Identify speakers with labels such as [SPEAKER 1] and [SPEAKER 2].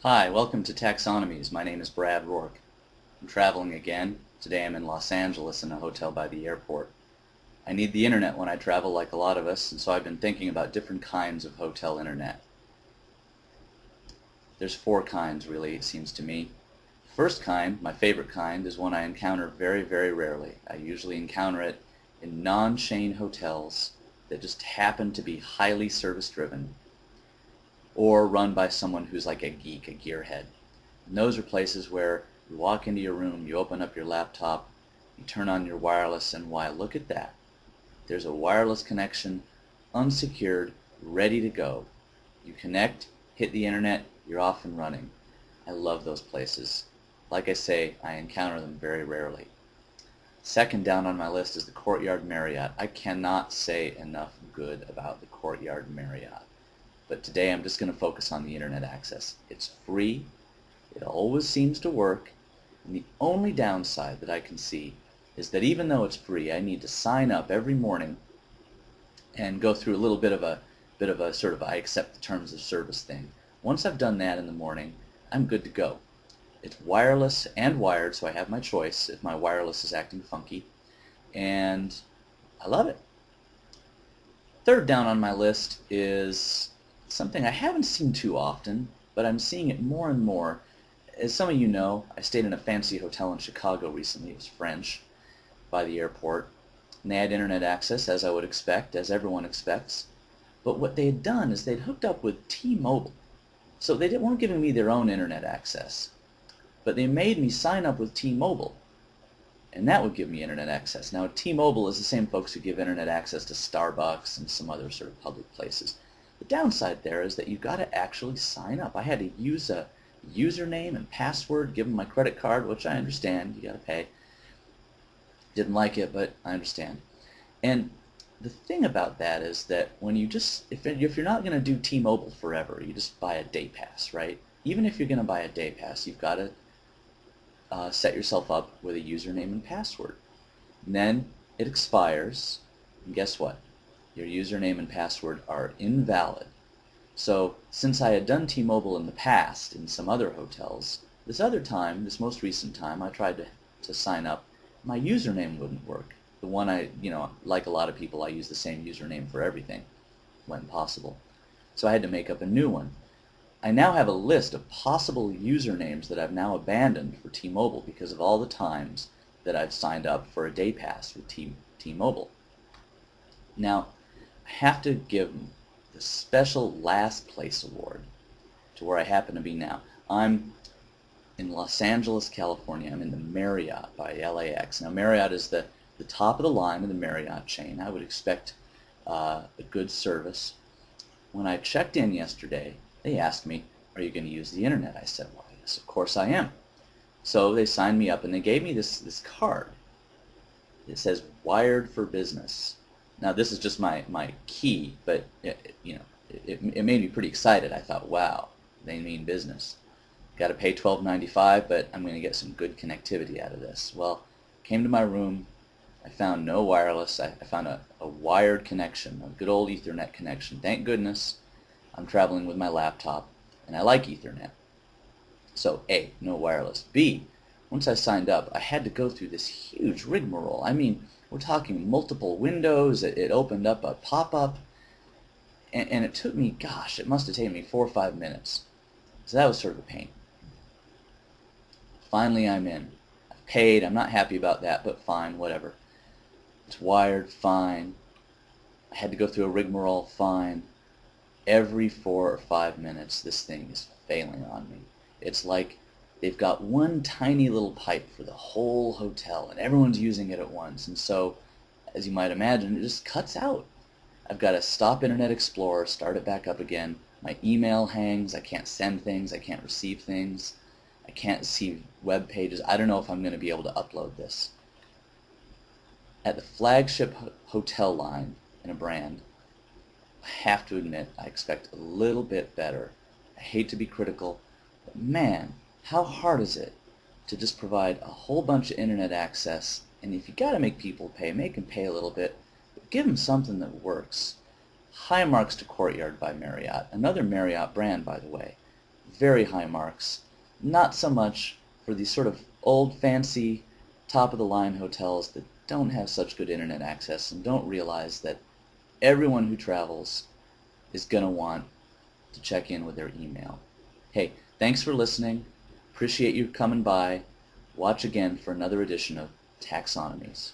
[SPEAKER 1] Hi, welcome to Taxonomies. My name is Brad Rourke. I'm traveling again. Today I'm in Los Angeles in a hotel by the airport. I need the internet when I travel like a lot of us, and so I've been thinking about different kinds of hotel internet. There's four kinds really, it seems to me. The first kind, my favorite kind, is one I encounter very, very rarely. I usually encounter it in non-chain hotels that just happen to be highly service-driven, or run by someone who's like a geek, a gearhead. And those are places where you walk into your room, you open up your laptop, you turn on your wireless, and why, look at that. There's a wireless connection, unsecured, ready to go. You connect, hit the internet, you're off and running. I love those places. Like I say, I encounter them very rarely. Second down on my list is the Courtyard Marriott. I cannot say enough good about the Courtyard Marriott. But today I'm just going to focus on the internet access. It's free, it always seems to work, and the only downside that I can see is that even though it's free, I need to sign up every morning and go through a little bit of a sort of I accept the terms of service thing. Once I've done that in the morning, I'm good to go. It's wireless and wired, so I have my choice if my wireless is acting funky, and I love it. Third down on my list is something I haven't seen too often, but I'm seeing it more and more. As some of you know, I stayed in a fancy hotel in Chicago recently. It was French, by the airport, and they had internet access, as I would expect, as everyone expects. But what they had done is they'd hooked up with T-Mobile. So they weren't giving me their own internet access, but they made me sign up with T-Mobile, and that would give me internet access. Now, T-Mobile is the same folks who give internet access to Starbucks and some other sort of public places. The downside there is that you've got to actually sign up. I had to use a username and password, give them my credit card, which I understand, you got to pay. Didn't like it, but I understand. And the thing about that is that when you just, if you're not going to do T-Mobile forever, you just buy a day pass, right? Even if you're going to buy a day pass, you've got to set yourself up with a username and password. And then it expires, and guess what? Your username and password are invalid. So since I had done T-Mobile in the past in some other hotels, this other time, this most recent time, I tried to sign up. My username wouldn't work. The one like a lot of people, I use the same username for everything when possible. So I had to make up a new one. I now have a list of possible usernames that I've now abandoned for T-Mobile because of all the times that I've signed up for a day pass with T-Mobile. Now, I have to give the special last place award to where I happen to be now. I'm in Los Angeles, California. I'm in the Marriott by LAX. Now, Marriott is the top of the line of the Marriott chain. I would expect a good service. When I checked in yesterday, they asked me, "Are you going to use the internet?" I said, "Well, yes, of course I am." So they signed me up and they gave me this card. It says "Wired for Business." Now this is just my key, but it made me pretty excited. I thought, wow, they mean business. Got to pay $12.95, but I'm going to get some good connectivity out of this. Well, came to my room, I found no wireless. I found a wired connection, a good old Ethernet connection. Thank goodness I'm traveling with my laptop, and I like Ethernet. So A, no wireless. B, once I signed up, I had to go through this huge rigmarole. I mean, we're talking multiple windows. It opened up a pop-up, and it took me, gosh, it must have taken me 4 or 5 minutes. So that was sort of a pain. Finally, I'm in. I've paid. I'm not happy about that, but fine, whatever. It's wired, fine. I had to go through a rigmarole, fine. Every 4 or 5 minutes, this thing is failing on me. It's like they've got one tiny little pipe for the whole hotel, and everyone's using it at once. And so, as you might imagine, it just cuts out. I've got to stop Internet Explorer, start it back up again. My email hangs. I can't send things. I can't receive things. I can't see web pages. I don't know if I'm going to be able to upload this. At the flagship hotel line in a brand, I have to admit, I expect a little bit better. I hate to be critical, but man, how hard is it to just provide a whole bunch of internet access, and if you got to make people pay, make them pay a little bit, but give them something that works. High marks to Courtyard by Marriott, another Marriott brand, by the way. very high marks. Not so much for these sort of old, fancy, top-of-the-line hotels that don't have such good internet access and don't realize that everyone who travels is going to want to check in with their email. Hey, thanks for listening. Appreciate you coming by. Watch again for another edition of Taxonomies.